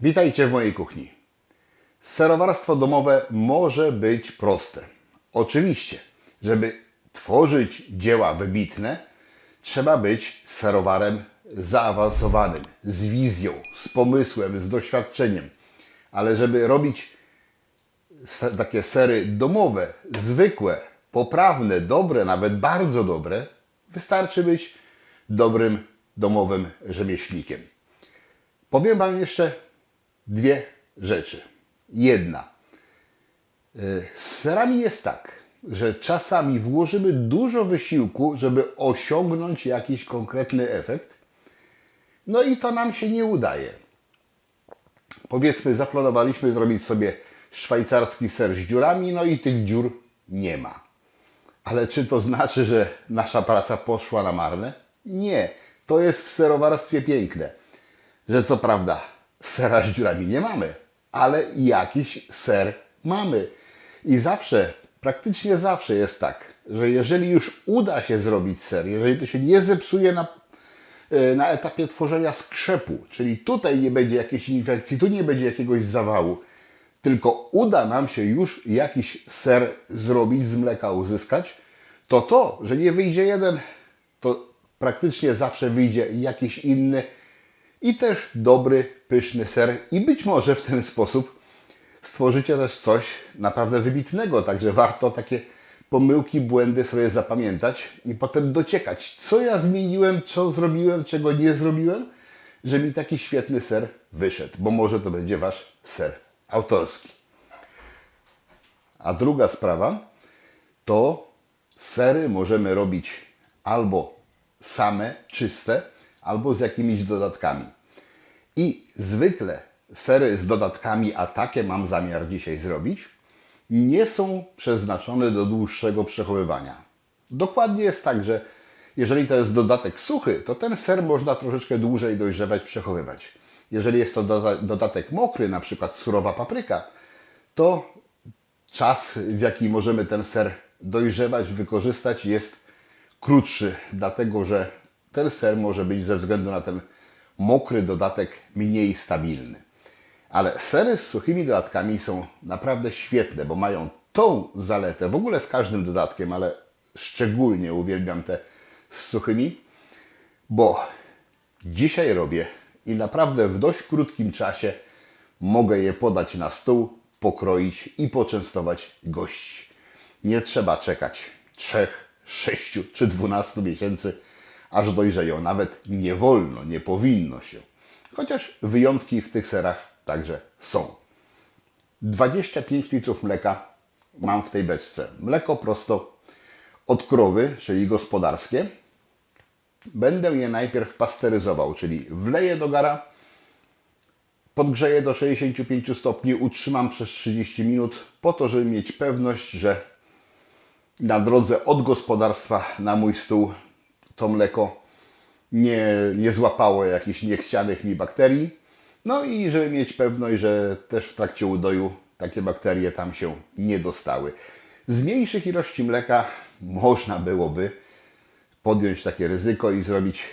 Witajcie w mojej kuchni. Serowarstwo domowe może być proste. Oczywiście, żeby tworzyć dzieła wybitne, trzeba być serowarem zaawansowanym, z wizją, z pomysłem, z doświadczeniem. Ale żeby robić takie sery domowe, zwykłe, poprawne, dobre, nawet bardzo dobre, wystarczy być dobrym domowym rzemieślnikiem. Powiem Wam jeszcze dwie rzeczy. Jedna. Z serami jest tak, że czasami włożymy dużo wysiłku, żeby osiągnąć jakiś konkretny efekt. No i to nam się nie udaje. Powiedzmy, zaplanowaliśmy zrobić sobie szwajcarski ser z dziurami, no i tych dziur nie ma. Ale czy to znaczy, że nasza praca poszła na marne? Nie. To jest w serowarstwie piękne, że co prawda sera z dziurami nie mamy, ale jakiś ser mamy. I zawsze, praktycznie zawsze jest tak, że jeżeli już uda się zrobić ser, jeżeli to się nie zepsuje na etapie tworzenia skrzepu, czyli tutaj nie będzie jakiejś infekcji, tu nie będzie jakiegoś zawału, tylko uda nam się już jakiś ser zrobić, z mleka uzyskać, to, że nie wyjdzie jeden, to praktycznie zawsze wyjdzie jakiś inny i też dobry, pyszny ser i być może w ten sposób stworzycie też coś naprawdę wybitnego, także warto takie pomyłki, błędy sobie zapamiętać i potem dociekać, co ja zmieniłem, co zrobiłem, czego nie zrobiłem, że mi taki świetny ser wyszedł, bo może to będzie Wasz ser autorski. A druga sprawa to sery możemy robić albo same, czyste, albo z jakimiś dodatkami. I zwykle sery z dodatkami, a takie mam zamiar dzisiaj zrobić, nie są przeznaczone do dłuższego przechowywania. Dokładnie jest tak, że jeżeli to jest dodatek suchy, to ten ser można troszeczkę dłużej dojrzewać, przechowywać. Jeżeli jest to dodatek mokry, na przykład surowa papryka, to czas, w jaki możemy ten ser dojrzewać, wykorzystać, jest krótszy, dlatego że ten ser może być ze względu na ten mokry dodatek mniej stabilny. Ale sery z suchymi dodatkami są naprawdę świetne, bo mają tą zaletę, w ogóle z każdym dodatkiem, ale szczególnie uwielbiam te z suchymi, bo dzisiaj robię i naprawdę w dość krótkim czasie mogę je podać na stół, pokroić i poczęstować gości. Nie trzeba czekać 3, 6 czy 12 miesięcy, aż dojrzeją. Nawet nie wolno, nie powinno się. Chociaż wyjątki w tych serach także są. 25 litrów mleka mam w tej beczce. Mleko prosto od krowy, czyli gospodarskie. Będę je najpierw pasteryzował, czyli wleję do gara, podgrzeję do 65 stopni, utrzymam przez 30 minut po to, żeby mieć pewność, że na drodze od gospodarstwa na mój stół to mleko nie złapało jakichś niechcianych mi bakterii. No i żeby mieć pewność, że też w trakcie udoju takie bakterie tam się nie dostały. Z mniejszych ilości mleka można byłoby podjąć takie ryzyko i zrobić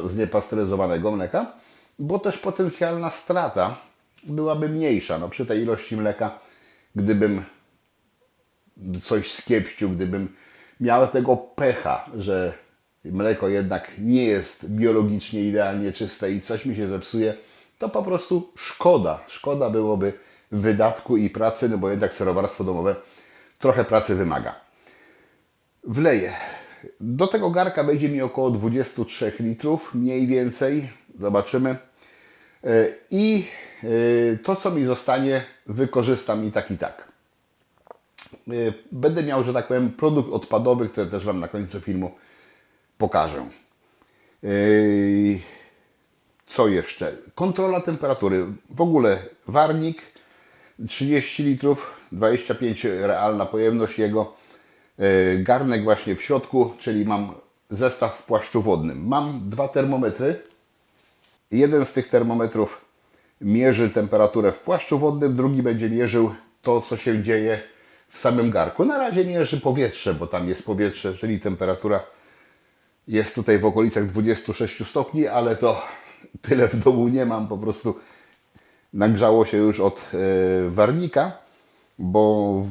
z niepasteryzowanego mleka, bo też potencjalna strata byłaby mniejsza. No, przy tej ilości mleka, gdybym coś skiepścił, gdybym miał tego pecha, że mleko jednak nie jest biologicznie idealnie czyste i coś mi się zepsuje, to po prostu szkoda. Szkoda byłoby wydatku i pracy, no bo jednak serowarstwo domowe trochę pracy wymaga. Wleję. Do tego garka będzie mi około 23 litrów, mniej więcej. Zobaczymy. I to, co mi zostanie, wykorzystam i tak. Będę miał, że tak powiem, produkt odpadowy, który też Wam na końcu filmu pokażę. Co jeszcze? Kontrola temperatury. W ogóle warnik 30 litrów, 25 realna pojemność jego. Garnek właśnie w środku, czyli mam zestaw w płaszczu wodnym. Mam 2 termometry. Jeden z tych termometrów mierzy temperaturę w płaszczu wodnym, drugi będzie mierzył to, co się dzieje w samym garku. Na razie mierzy powietrze, bo tam jest powietrze, czyli temperatura jest tutaj w okolicach 26 stopni, ale to tyle w domu nie mam, po prostu nagrzało się już od warnika, bo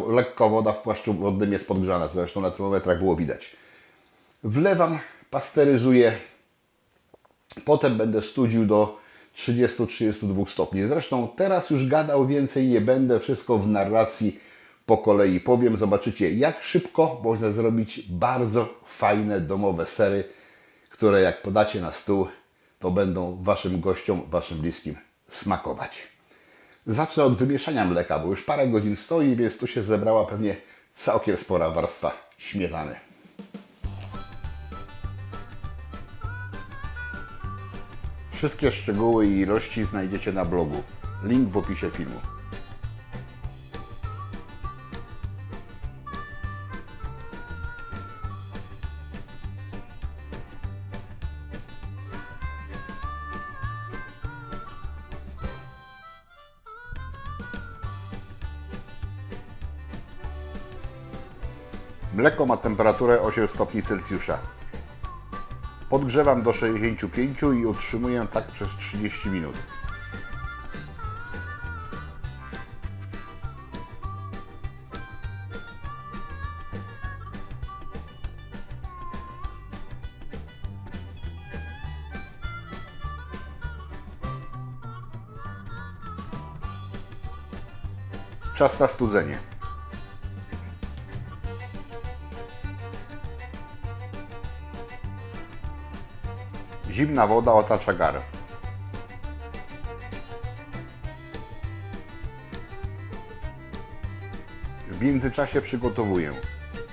lekko woda w płaszczu wodnym jest podgrzana, zresztą na termometrach było widać. Wlewam, pasteryzuję, potem będę studził do 30-32 stopni. Zresztą teraz już gadał więcej nie będę, wszystko w narracji po kolei powiem. Zobaczycie, jak szybko można zrobić bardzo fajne domowe sery, które jak podacie na stół, to będą Waszym gościom, Waszym bliskim smakować. Zacznę od wymieszania mleka, bo już parę godzin stoi, więc tu się zebrała pewnie całkiem spora warstwa śmietany. Wszystkie szczegóły i ilości znajdziecie na blogu. Link w opisie filmu. Mleko ma temperaturę 8 stopni Celsjusza. Podgrzewam do 65 i utrzymuję tak przez 30 minut. Czas na studzenie. Zimna woda otacza gar. W międzyczasie przygotowuję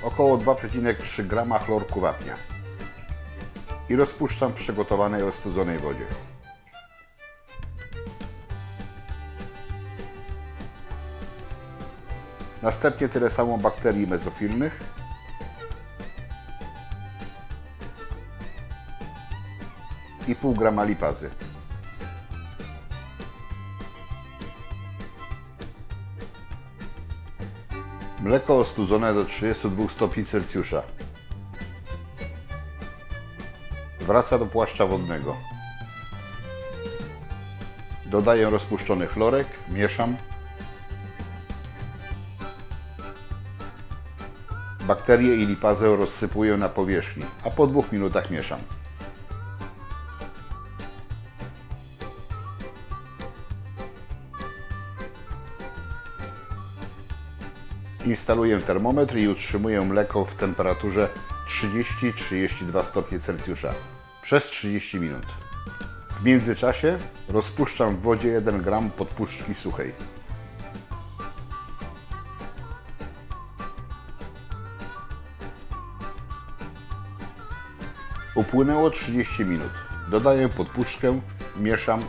około 2,3 g chlorku wapnia i rozpuszczam w przygotowanej ostudzonej wodzie. Następnie tyle samo bakterii mezofilnych i pół grama lipazy. Mleko ostudzone do 32 stopni Celsjusza. Wraca do płaszcza wodnego. Dodaję rozpuszczony chlorek, mieszam. Bakterie i lipazę rozsypuję na powierzchni, a po 2 minutach mieszam. Instaluję termometr i utrzymuję mleko w temperaturze 30-32 stopnie Celsjusza przez 30 minut. W międzyczasie rozpuszczam w wodzie 1 gram podpuszczki suchej. Upłynęło 30 minut. Dodaję podpuszczkę, mieszam.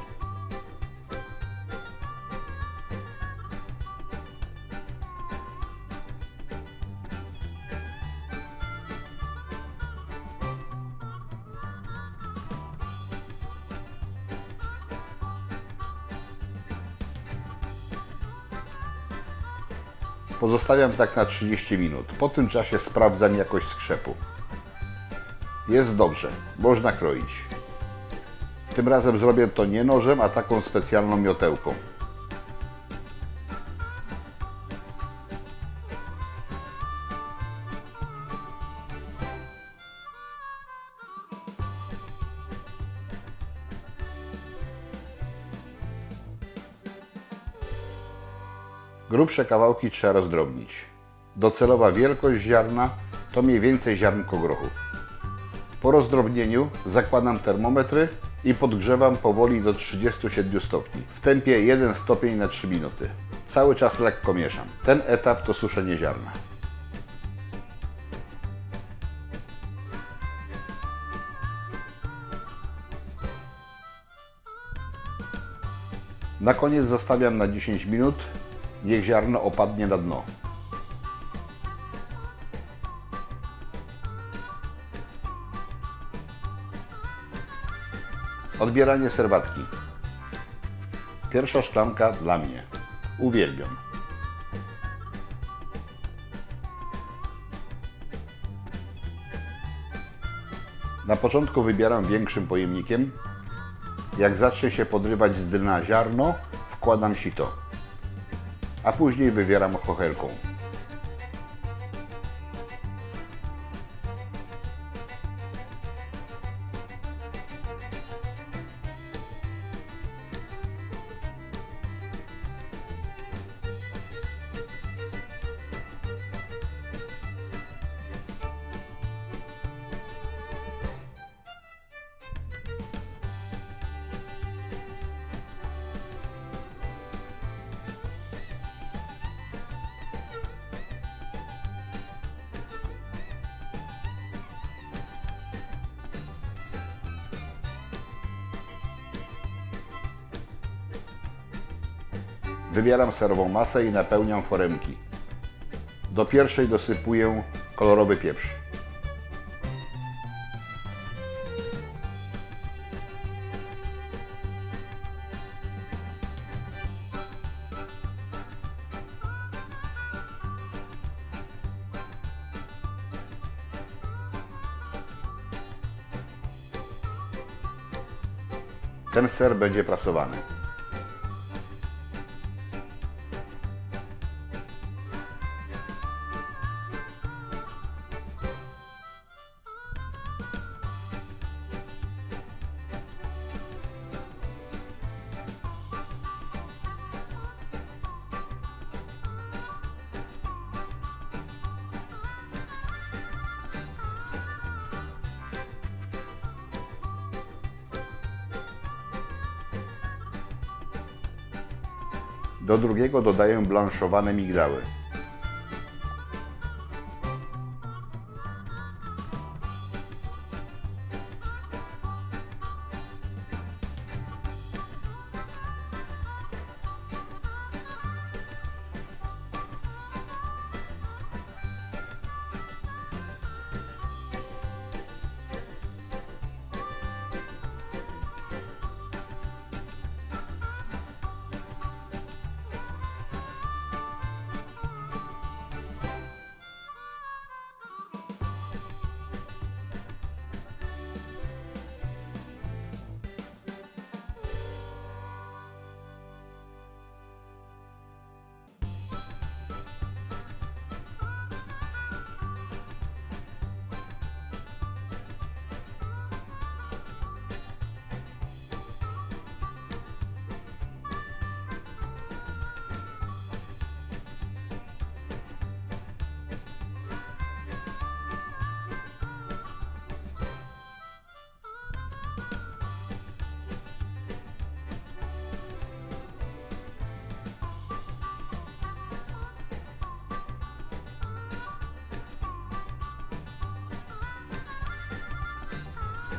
Pozostawiam tak na 30 minut. Po tym czasie sprawdzam jakość skrzepu. Jest dobrze, można kroić. Tym razem zrobię to nie nożem, a taką specjalną miotełką. Grubsze kawałki trzeba rozdrobnić. Docelowa wielkość ziarna to mniej więcej ziarnko grochu. Po rozdrobnieniu zakładam termometry i podgrzewam powoli do 37 stopni w tempie 1 stopień na 3 minuty. Cały czas lekko mieszam. Ten etap to suszenie ziarna. Na koniec zostawiam na 10 minut, niech ziarno opadnie na dno. Odbieranie serwatki. Pierwsza szklanka dla mnie. Uwielbiam. Na początku wybieram większym pojemnikiem Jak zacznie się podrywać z dna ziarno, wkładam sito, a później wywieram chochelką. Wybieram serową masę i napełniam foremki. Do pierwszej dosypuję kolorowy pieprz. Ten ser będzie prasowany. Do drugiego dodaję blanszowane migdały.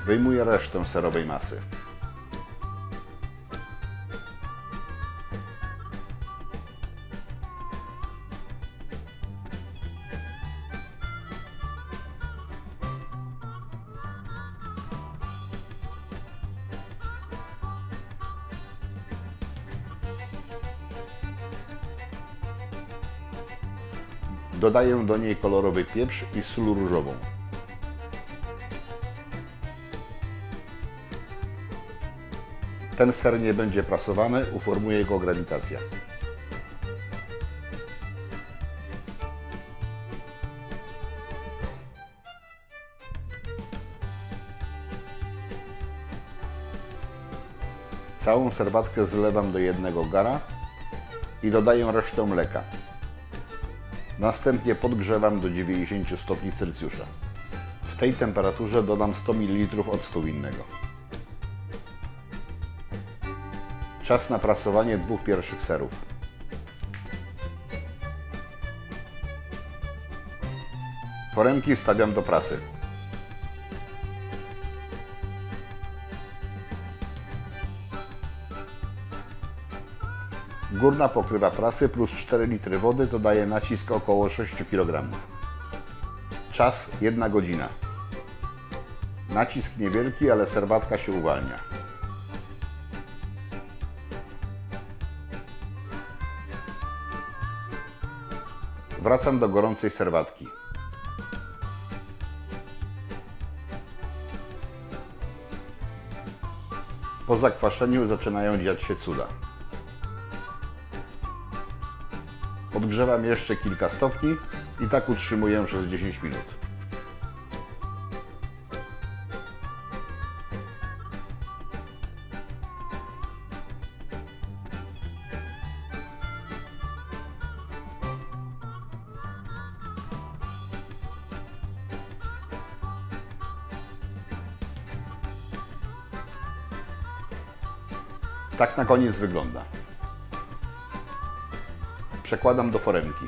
Wyjmuję resztę serowej masy. Dodaję do niej kolorowy pieprz i sól różową. Ten ser nie będzie prasowany, uformuje go grawitacja. Całą serwatkę zlewam do jednego gara i dodaję resztę mleka. Następnie podgrzewam do 90 stopni Celsjusza. W tej temperaturze dodam 100 ml octu winnego. Czas na prasowanie dwóch pierwszych serów. Foremki wstawiam do prasy. Górna pokrywa prasy plus 4 litry wody dodaje nacisk około 6 kg. Czas 1 godzina. Nacisk niewielki, ale serwatka się uwalnia. Wracam do gorącej serwatki. Po zakwaszeniu zaczynają dziać się cuda. Podgrzewam jeszcze kilka stopni i tak utrzymuję przez 10 minut. Tak na koniec wygląda. Przekładam do foremki.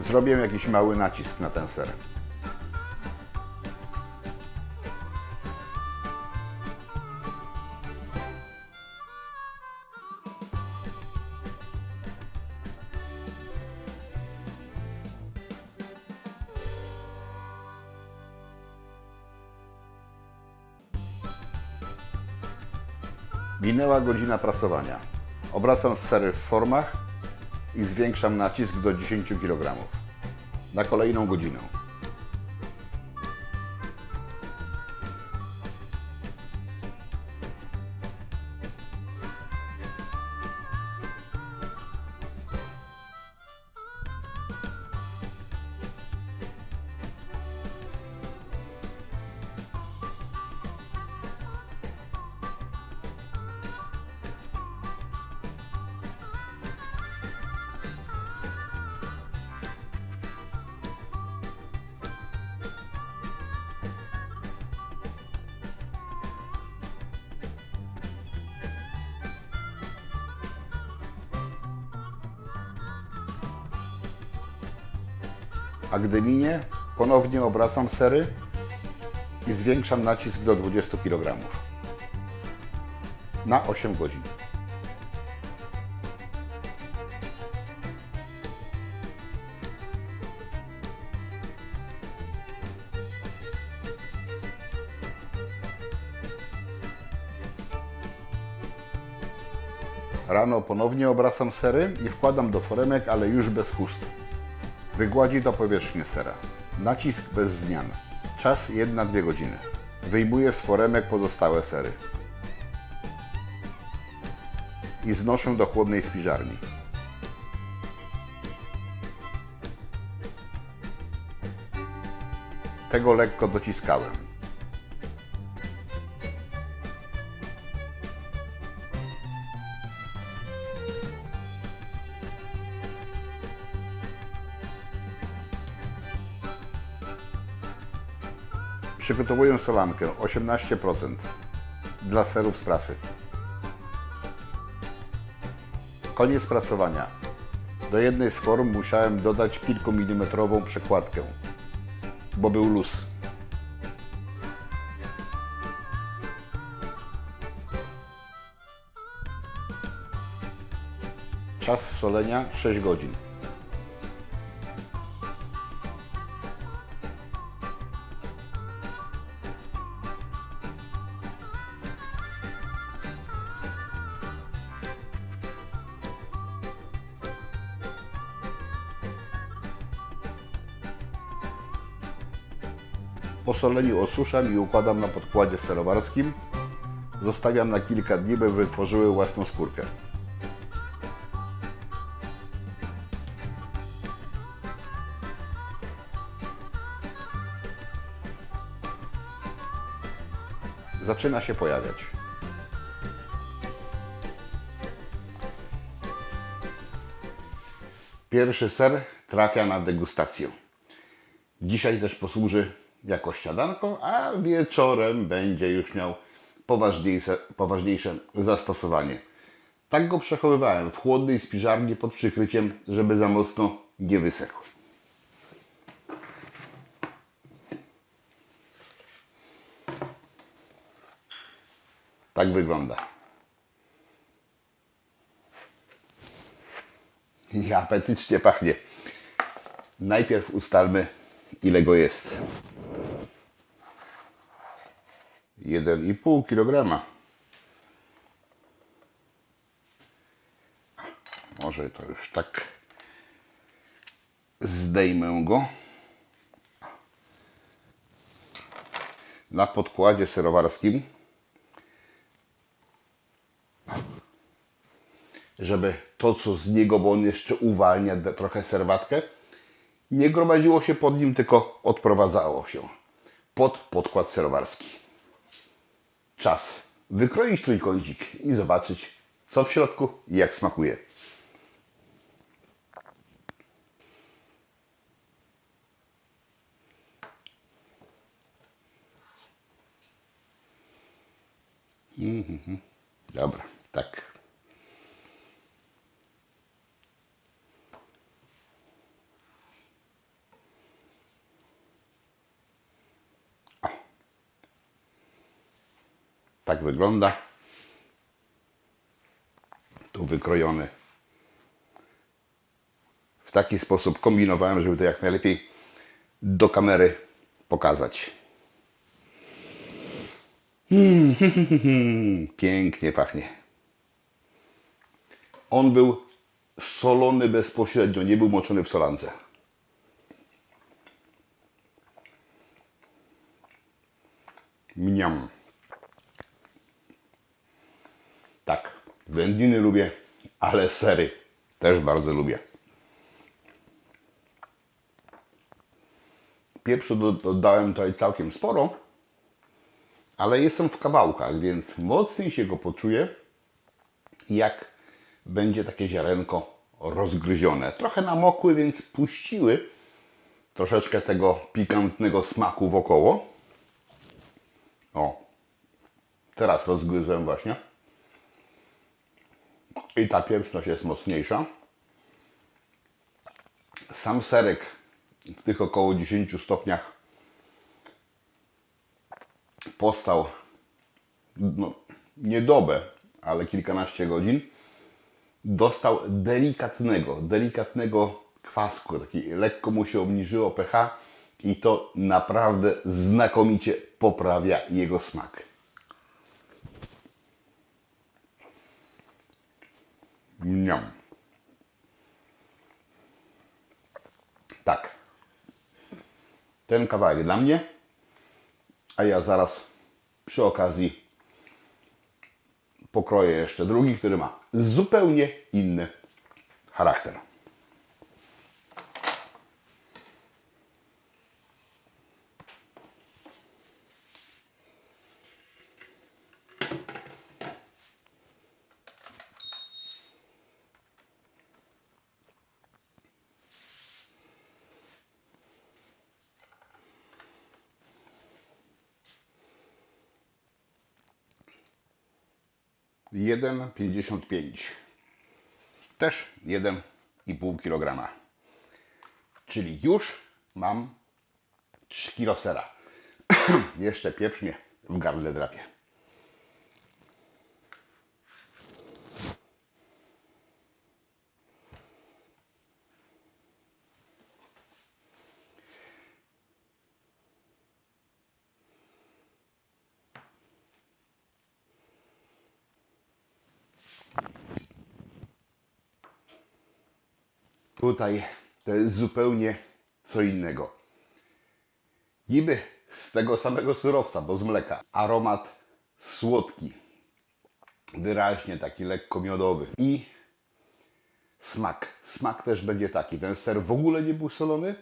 Zrobię jakiś mały nacisk na ten ser. Minęła godzina prasowania. Obracam sery w formach i zwiększam nacisk do 10 kg na kolejną godzinę. A gdy minie, ponownie obracam sery i zwiększam nacisk do 20 kg na 8 godzin. Rano ponownie obracam sery i wkładam do foremek, ale już bez chustu. Wygładzi to powierzchnię sera. Nacisk bez zmian. Czas 1-2 godziny. Wyjmuję z foremek pozostałe sery i znoszę do chłodnej spiżarni. Tego lekko dociskałem. Przygotowuję solankę 18% dla serów z prasy. Koniec prasowania. Do jednej z form musiałem dodać kilkumilimetrową przekładkę, bo był luz. Czas solenia 6 godzin. Po soleniu osuszam i układam na podkładzie serowarskim. Zostawiam na kilka dni, by wytworzyły własną skórkę. Zaczyna się pojawiać. Pierwszy ser trafia na degustację. Dzisiaj też posłuży jako śniadanko, a wieczorem będzie już miał poważniejsze zastosowanie. Tak go przechowywałem w chłodnej spiżarni pod przykryciem, żeby za mocno nie wysechł. Tak wygląda. I apetycznie pachnie. Najpierw ustalmy, ile go jest. 1,5 kg. Może to już tak zdejmę go. na podkładzie serowarskim, żeby to, co z niego, bo on jeszcze uwalnia trochę serwatkę, nie gromadziło się pod nim, tylko odprowadzało się pod podkład serowarski. Czas wykroić trójkącik i zobaczyć, co w środku i jak smakuje. Dobra, tak. O. Tak wygląda. Tu wykrojony. W taki sposób kombinowałem, żeby to jak najlepiej do kamery pokazać. Pięknie pachnie. On był solony bezpośrednio, nie był moczony w solance. Mniam. Tak, wędliny lubię, ale sery też bardzo lubię. Pieprzu dodałem tutaj całkiem sporo, ale jestem w kawałkach, więc mocniej się go poczuję, jak będzie takie ziarenko rozgryzione. Trochę namokły, więc puściły troszeczkę tego pikantnego smaku wokoło. O, teraz rozgryzłem właśnie. I ta pieprzność jest mocniejsza. Sam serek w tych około 10 stopniach postał nie dobę, ale kilkanaście godzin. Dostał delikatnego kwasku. Taki lekko mu się obniżyło pH i to naprawdę znakomicie poprawia jego smak. Miam. Tak. Ten kawałek dla mnie, a ja zaraz przy okazji pokroję jeszcze drugi, który ma zupełnie inny charakter. Jeden 55. Też 1,5 kg. Czyli już mam 3 kg sera. Jeszcze pieprz mnie w gardle drapie. Tutaj to jest zupełnie co innego. Niby z tego samego surowca, bo z mleka. Aromat słodki. Wyraźnie taki lekko miodowy. I smak. Smak też będzie taki. Ten ser w ogóle nie był solony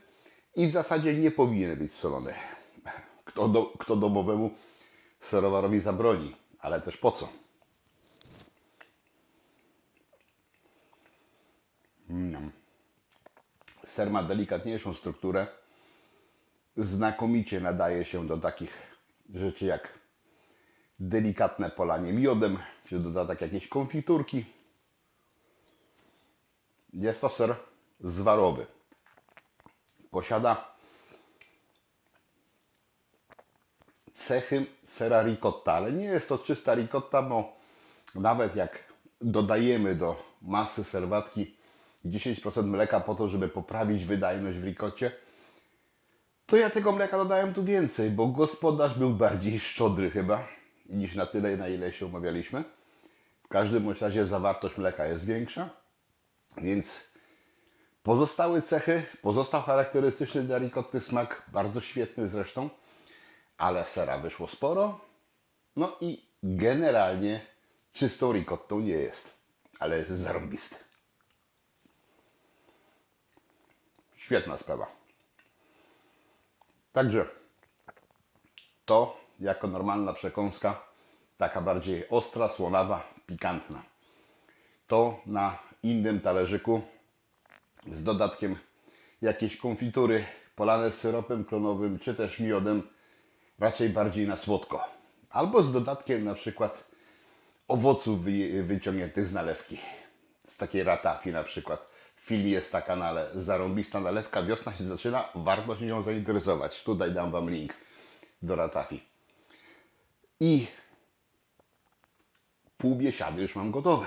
i w zasadzie nie powinien być solony. Kto domowemu serowarowi zabroni? Ale też po co? Ser ma delikatniejszą strukturę. Znakomicie nadaje się do takich rzeczy jak delikatne polanie miodem, czy dodatek jakiejś konfiturki. Jest to ser zwarowy. Posiada cechy sera ricotta, ale nie jest to czysta ricotta, bo nawet jak dodajemy do masy serwatki 10% mleka po to, żeby poprawić wydajność w ricotcie, to ja tego mleka dodałem tu więcej, bo gospodarz był bardziej szczodry chyba niż na tyle, na ile się umawialiśmy. W każdym bądź razie zawartość mleka jest większa, więc pozostałe cechy, pozostał charakterystyczny dla ricotty smak, bardzo świetny zresztą, ale sera wyszło sporo. No i generalnie czystą ricottą nie jest, ale jest zarąbisty. Świetna sprawa. Także to jako normalna przekąska, taka bardziej ostra, słonawa, pikantna. To na innym talerzyku z dodatkiem jakiejś konfitury polane z syropem klonowym czy też miodem, raczej bardziej na słodko. Albo z dodatkiem na przykład owoców wyciągniętych z nalewki. Z takiej ratafii na przykład. W filmie jest taka zarąbista nalewka, wiosna się zaczyna, warto się nią zainteresować. Tutaj dam Wam link do ratafii. I pół biesiady już mam gotowe.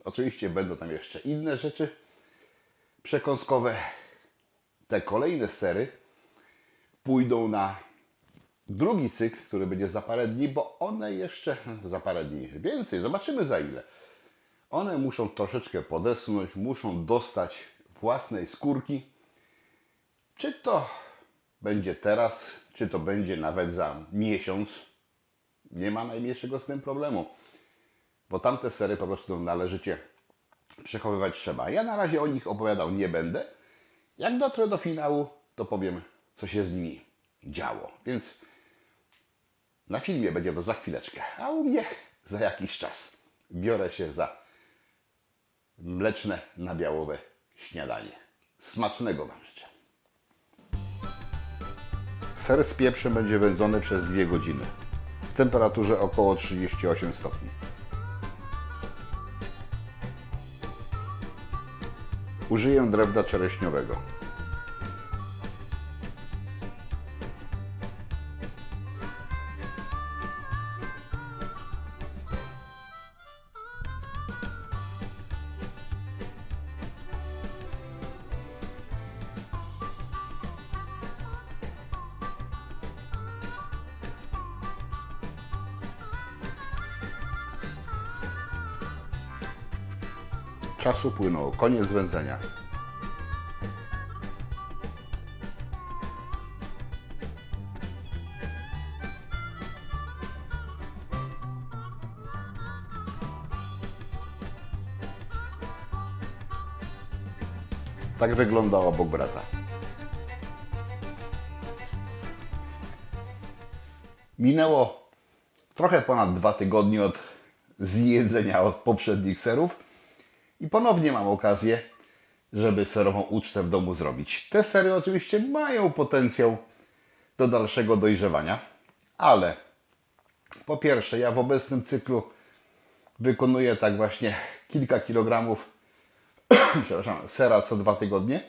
Oczywiście będą tam jeszcze inne rzeczy przekąskowe. Te kolejne sery pójdą na drugi cykl, który będzie za parę dni, bo one jeszcze za parę dni więcej, zobaczymy za ile. One muszą troszeczkę podeschnąć, muszą dostać własnej skórki. Czy to będzie teraz, czy to będzie nawet za miesiąc, nie ma najmniejszego z tym problemu. Bo tamte sery po prostu należycie przechowywać trzeba. Ja na razie o nich opowiadał nie będę. Jak dotrę do finału, to powiem, co się z nimi działo. Więc na filmie będzie to za chwileczkę, a u mnie za jakiś czas. Biorę się za mleczne, nabiałowe śniadanie. Smacznego Wam życzę. Ser z pieprzem będzie wędzony przez 2 godziny w temperaturze około 38 stopni. Użyję drewna czereśniowego. Czas upłynął, koniec wędzenia. Tak wygląda obok brata. Minęło trochę ponad 2 tygodnie od zjedzenia od poprzednich serów i ponownie mam okazję, żeby serową ucztę w domu zrobić. Te sery oczywiście mają potencjał do dalszego dojrzewania, ale po pierwsze ja w obecnym cyklu wykonuję tak właśnie kilka kilogramów sera co 2 tygodnie,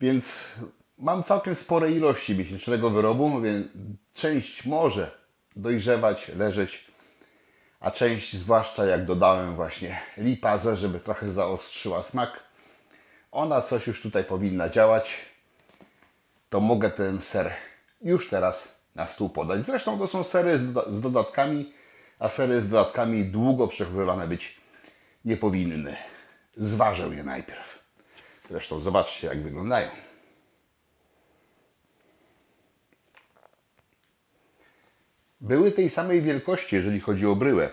więc mam całkiem spore ilości miesięcznego wyrobu, więc część może dojrzewać, leżeć, a część, zwłaszcza jak dodałem właśnie lipazę, żeby trochę zaostrzyła smak, ona coś już tutaj powinna działać, to mogę ten ser już teraz na stół podać. Zresztą to są sery z dodatkami, a sery z dodatkami długo przechowywane być nie powinny. Zważę je najpierw. Zresztą zobaczcie, jak wyglądają. Były tej samej wielkości, jeżeli chodzi o bryłę.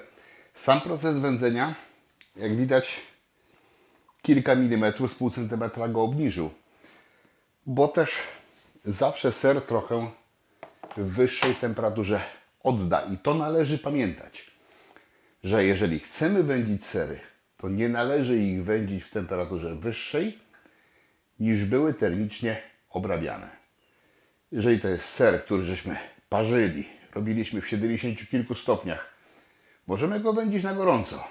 Sam proces wędzenia, jak widać, kilka milimetrów z pół centymetra go obniżył. Bo też zawsze ser trochę w wyższej temperaturze odda. I to należy pamiętać, że jeżeli chcemy wędzić sery, to nie należy ich wędzić w temperaturze wyższej, niż były termicznie obrabiane. Jeżeli to jest ser, który żeśmy parzyli, robiliśmy w 70 kilku stopniach, możemy go wędzić na gorąco.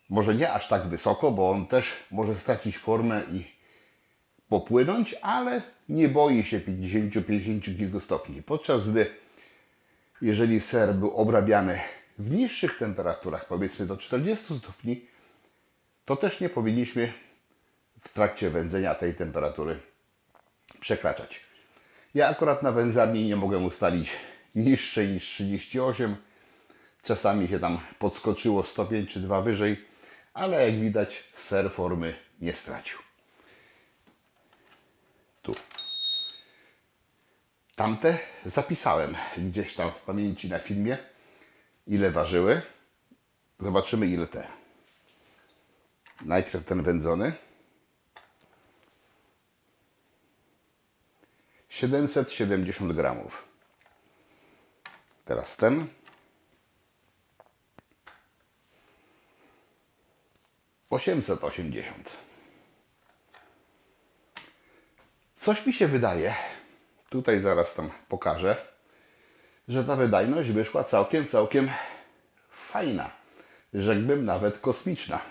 Może nie aż tak wysoko, bo on też może stracić formę i popłynąć, ale nie boi się 50 kilku stopni. Podczas gdy, jeżeli ser był obrabiany w niższych temperaturach, powiedzmy do 40 stopni, to też nie powinniśmy w trakcie wędzenia tej temperatury przekraczać. Ja akurat na wędzarni nie mogę ustalić niższej niż 38. Czasami się tam podskoczyło stopień czy 2 wyżej, ale jak widać ser formy nie stracił. Tu. Tamte zapisałem gdzieś tam w pamięci na filmie, ile ważyły. Zobaczymy, ile te. Najpierw ten wędzony. 770 gramów. Teraz ten. 880. Coś mi się wydaje, tutaj zaraz tam pokażę, że ta wydajność wyszła całkiem fajna. Rzekłbym nawet kosmiczna.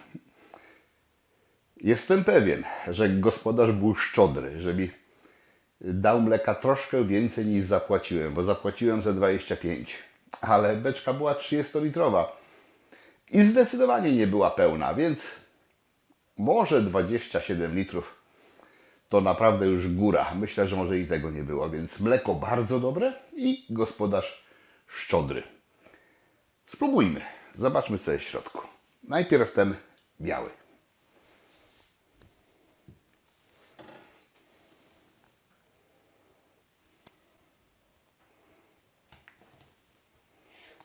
Jestem pewien, że gospodarz był szczodry, że mi dał mleka troszkę więcej niż zapłaciłem, bo zapłaciłem za 25, ale beczka była 30-litrowa i zdecydowanie nie była pełna, więc może 27 litrów to naprawdę już góra. Myślę, że może i tego nie było, więc mleko bardzo dobre i gospodarz szczodry. Spróbujmy. Zobaczmy, co jest w środku. Najpierw ten biały.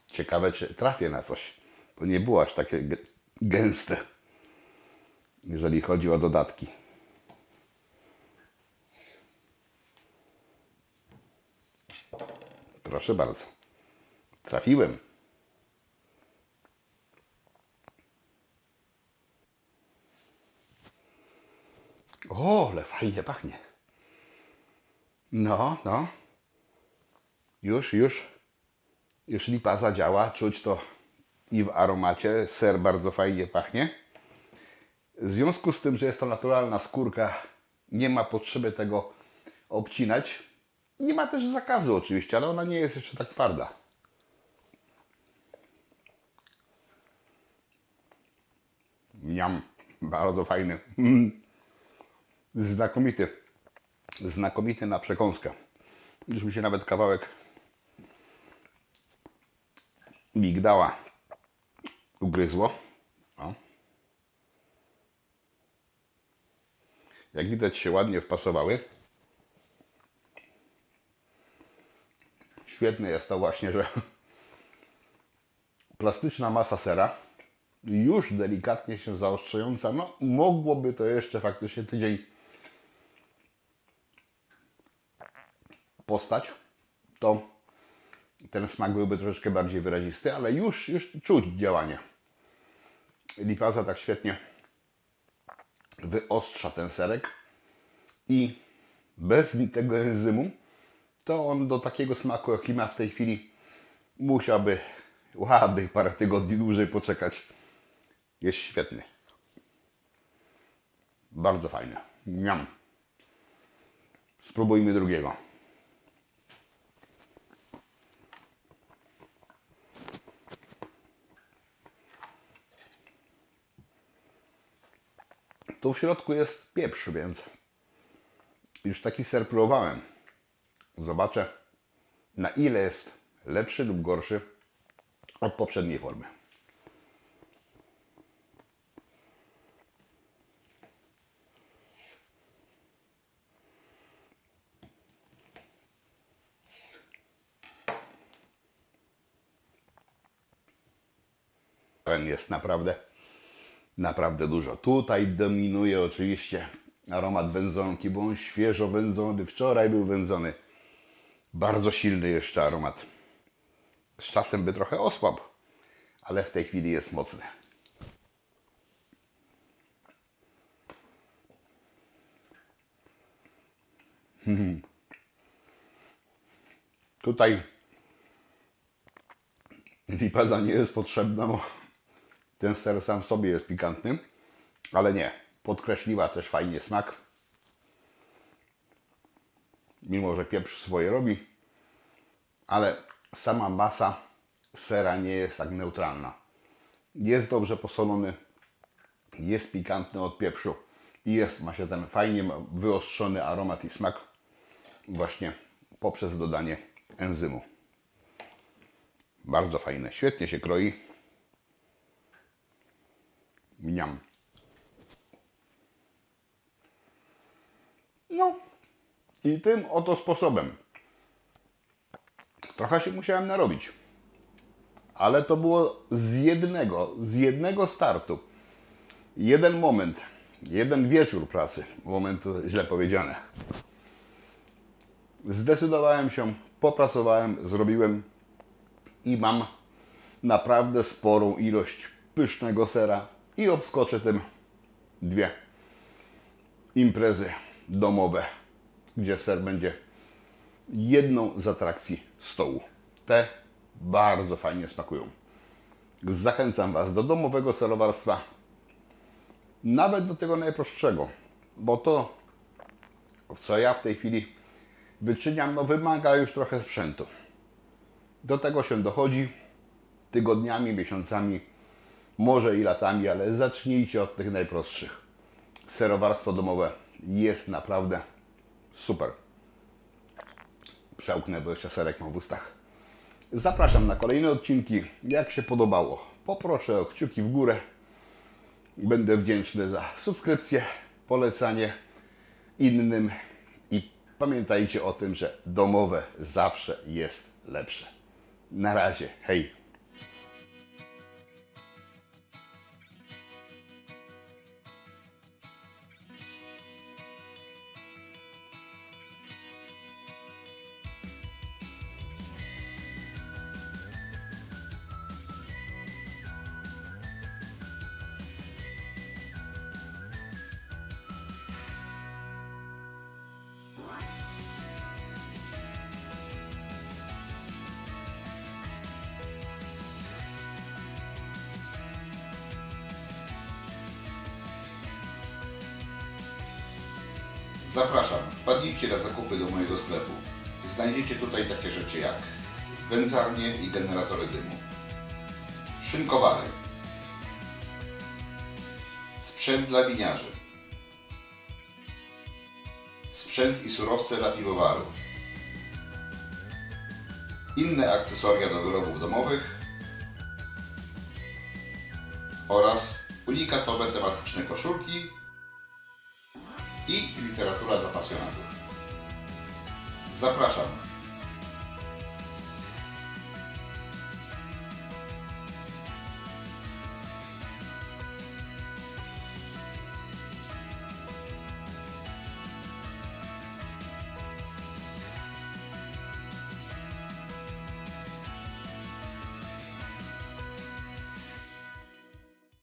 Ciekawe, czy trafię na coś. To nie było aż takie gęste, jeżeli chodzi o dodatki. Proszę bardzo. Trafiłem. O, ale fajnie pachnie. No. Już lipa zadziała. Czuć to i w aromacie. Ser bardzo fajnie pachnie. W związku z tym, że jest to naturalna skórka, nie ma potrzeby tego obcinać. Nie ma też zakazu oczywiście, ale ona nie jest jeszcze tak twarda. Miam, bardzo fajny. Znakomity. Znakomity na przekąskę. Już mi się nawet kawałek migdała ugryzło. O. Jak widać, się ładnie wpasowały. Świetne jest to właśnie, że plastyczna masa sera, już delikatnie się zaostrzająca, no mogłoby to jeszcze faktycznie tydzień postać, to ten smak byłby troszeczkę bardziej wyrazisty, ale już czuć działanie. Lipaza tak świetnie wyostrza ten serek i bez tego enzymu to on do takiego smaku, jaki ma w tej chwili, musiałby ładnych parę tygodni dłużej poczekać. Jest świetny. Bardzo fajny. Miam. Spróbujmy drugiego. Tu w środku jest pieprz, więc już taki ser próbowałem. Zobaczę, na ile jest lepszy lub gorszy od poprzedniej formy. Ten jest naprawdę dużo. Tutaj dominuje oczywiście aromat wędzonki, bo on świeżo wędzony, wczoraj był wędzony. Bardzo silny jeszcze aromat. Z czasem by trochę osłabł, ale w tej chwili jest mocny. Tutaj lipaza nie jest potrzebna, bo ten ser sam w sobie jest pikantny, ale nie. Podkreśliła też fajnie smak. Mimo że pieprz swoje robi, ale sama masa sera nie jest tak neutralna. Jest dobrze posolony, jest pikantny od pieprzu i ma się ten fajnie wyostrzony aromat i smak właśnie poprzez dodanie enzymu. Bardzo fajne, świetnie się kroi. Mniam. No i tym oto sposobem Trochę się musiałem narobić. Ale to było z jednego startu. Jeden moment, jeden wieczór pracy. Moment to źle powiedziane. Zdecydowałem się, popracowałem, zrobiłem i mam naprawdę sporą ilość pysznego sera i obskoczę tym dwie imprezy domowe, gdzie ser będzie jedną z atrakcji stołu. Te bardzo fajnie smakują. Zachęcam Was do domowego serowarstwa, nawet do tego najprostszego, bo to, co ja w tej chwili wyczyniam, no wymaga już trochę sprzętu. Do tego się dochodzi tygodniami, miesiącami, może i latami, ale zacznijcie od tych najprostszych. Serowarstwo domowe jest naprawdę super. Przełknę, bo jeszcze serek mam w ustach. Zapraszam na kolejne odcinki. Jak się podobało, poproszę o kciuki w górę. Będę wdzięczny za subskrypcję, polecanie innym i pamiętajcie o tym, że domowe zawsze jest lepsze. Na razie, hej! Zapraszam, wpadnijcie na zakupy do mojego sklepu. Znajdziecie tutaj takie rzeczy jak wędzarnie i generatory dymu, szynkowary, sprzęt dla winiarzy, sprzęt i surowce dla piwowarów, inne akcesoria do wyrobów domowych oraz unikatowe tematyczne koszulki i literatura dla pasjonatów. Zapraszam.